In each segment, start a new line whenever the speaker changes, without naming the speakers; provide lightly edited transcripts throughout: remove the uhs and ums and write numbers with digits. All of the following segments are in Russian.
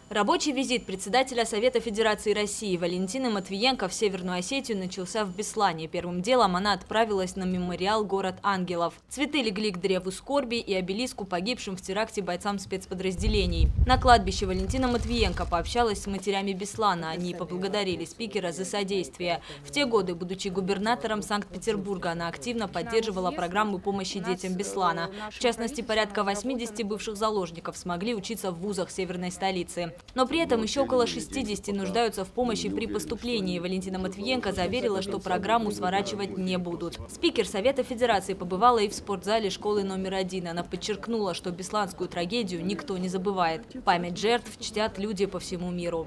Рабочий визит председателя Совета Федерации России Валентины Матвиенко в Северную Осетию начался в Беслане. Первым делом она отправилась на мемориал «Город ангелов». Цветы легли к древу скорби и обелиску погибшим в теракте бойцам спецподразделений. На кладбище Валентина Матвиенко пообщалась с матерями Беслана. Они поблагодарили спикера за содействие. В те годы, будучи губернатором Санкт-Петербурга, она активно поддерживала программу помощи детям Беслана. В частности, порядка 80 бывших заложников смогли учиться в вузах северной столицы. Но при этом еще около 60 нуждаются в помощи при поступлении. Валентина Матвиенко заверила, что программу сворачивать не будут. Спикер Совета Федерации побывала и в спортзале школы номер 1. Она подчеркнула, что бесланскую трагедию никто не забывает. Память жертв чтят люди по всему миру.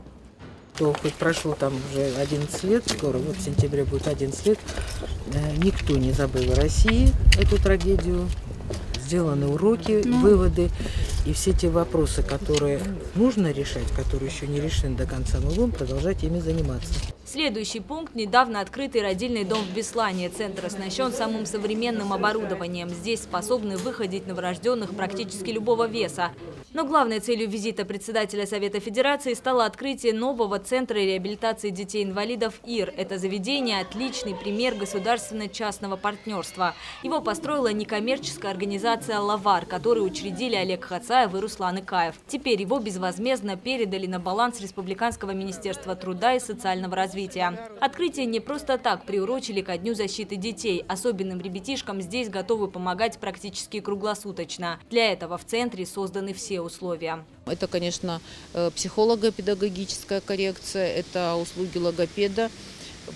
То хоть прошло там уже 11 лет, скоро, вот в сентябре будет 11 лет, никто не забыл в России эту трагедию. Сделаны уроки, выводы, и все те вопросы, которые нужно решать, которые еще не решены до конца, мы будем продолжать ими заниматься.
Следующий пункт – недавно открытый родильный дом в Беслане. Центр оснащен самым современным оборудованием. Здесь способны выходить новорожденных практически любого веса. Но главной целью визита председателя Совета Федерации стало открытие нового центра реабилитации детей-инвалидов ИР. Это заведение – отличный пример государственно-частного партнерства. Его построила некоммерческая организация «Лавар», которую учредили Олег Хацаев и Руслан Икаев. Теперь его безвозмездно передали на баланс Республиканского министерства труда и социального развития. Открытие не просто так приурочили ко Дню защиты детей. Особенным ребятишкам здесь готовы помогать практически круглосуточно. Для этого в центре созданы все условия.
Это, конечно, психолого-педагогическая коррекция, это услуги логопеда.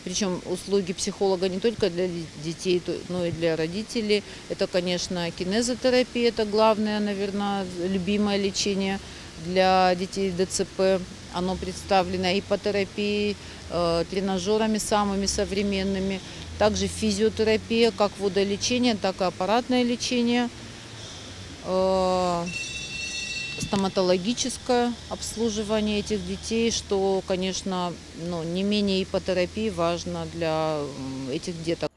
Причем услуги психолога не только для детей, но и для родителей. Это, конечно, кинезотерапия, это главное, наверное, любимое лечение для детей ДЦП. Оно представлено иппотерапией, тренажерами самыми современными. Также физиотерапия, как водолечение, так и аппаратное лечение. Стоматологическое обслуживание этих детей, что, конечно, не менее иппотерапии важно для этих деток.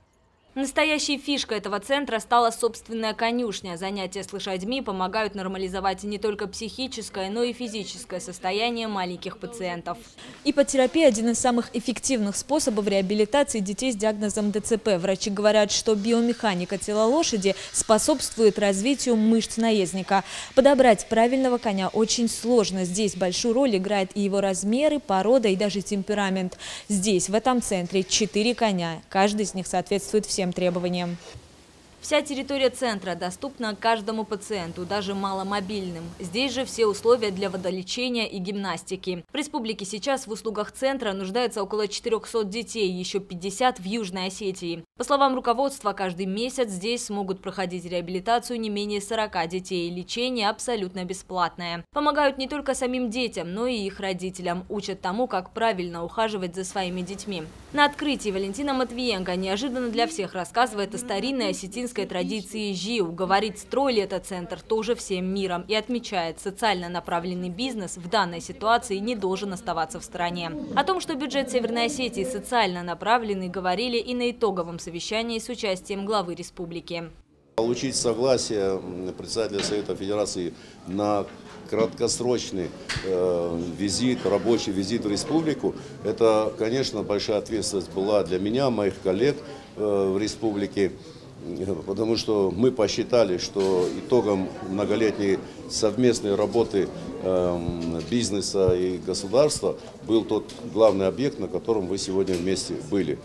Настоящей фишкой этого центра стала собственная конюшня. Занятия с лошадьми помогают нормализовать не только психическое, но и физическое состояние маленьких пациентов. Иппотерапия – один из самых эффективных способов реабилитации детей с диагнозом ДЦП. Врачи говорят, что биомеханика тела лошади способствует развитию мышц наездника. Подобрать правильного коня очень сложно. Здесь большую роль играет и его размеры, порода и даже темперамент. Здесь, в этом центре, 4 коня. Каждый из них соответствует всем требованиям. Вся территория центра доступна каждому пациенту, даже маломобильным. Здесь же все условия для водолечения и гимнастики. В республике сейчас в услугах центра нуждается около 400 детей, еще 50 в Южной Осетии. По словам руководства, каждый месяц здесь смогут проходить реабилитацию не менее 40 детей. Лечение абсолютно бесплатное. Помогают не только самим детям, но и их родителям. Учат тому, как правильно ухаживать за своими детьми. На открытии Валентина Матвиенко неожиданно для всех рассказывает о старинной осетинской традиции ЖИУ. Говорит, строили этот центр тоже всем миром. И отмечает, социально направленный бизнес в данной ситуации не должен оставаться в стороне. О том, что бюджет Северной Осетии социально направленный, говорили и на итоговом совещании с участием главы республики.
Получить согласие председателя Совета Федерации на краткосрочный визит, рабочий визит в республику, это, конечно, большая ответственность была для меня, моих коллег в республике, потому что мы посчитали, что итогом многолетней совместной работы бизнеса и государства был тот главный объект, на котором вы сегодня вместе были.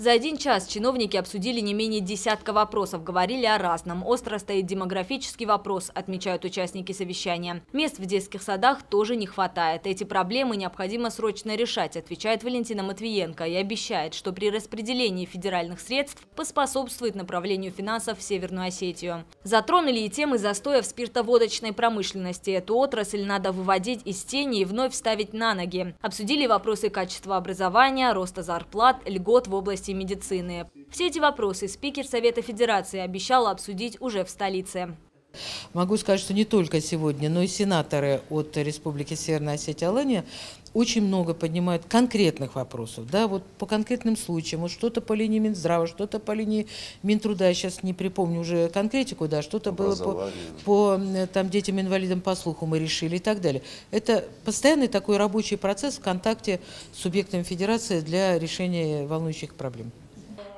За 1 час чиновники обсудили не менее десятка вопросов, говорили о разном. Остро стоит демографический вопрос, отмечают участники совещания. Мест в детских садах тоже не хватает. Эти проблемы необходимо срочно решать, отвечает Валентина Матвиенко и обещает, что при распределении федеральных средств поспособствует направлению финансов в Северную Осетию. Затронули и темы застоя в спиртоводочной промышленности. Эту отрасль надо выводить из тени и вновь ставить на ноги. Обсудили вопросы качества образования, роста зарплат, льгот в области медицины. Все эти вопросы спикер Совета Федерации обещал обсудить уже в столице.
Могу сказать, что не только сегодня, но и сенаторы от Республики Северная Осетия и Алания очень много поднимают конкретных вопросов, да, вот по конкретным случаям, вот что-то по линии Минздрава, что-то по линии Минтруда, я сейчас не припомню уже конкретику, да, что-то было по там, детям-инвалидам по слуху мы решили и так далее. Это постоянный такой рабочий процесс в контакте с субъектами федерации для решения волнующих проблем.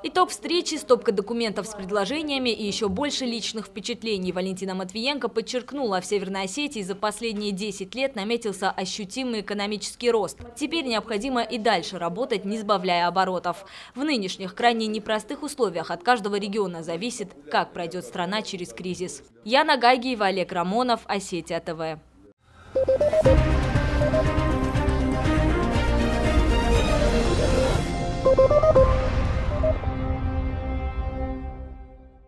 Итог встречи, стопка документов с предложениями и еще больше личных впечатлений. Валентина Матвиенко подчеркнула, в Северной Осетии за последние 10 лет наметился ощутимый экономический рост. Теперь необходимо и дальше работать, не сбавляя оборотов. В нынешних крайне непростых условиях от каждого региона зависит, как пройдет страна через кризис. Яна Гагиева, Олег Рамонов, Осетия ТВ.
Thank you.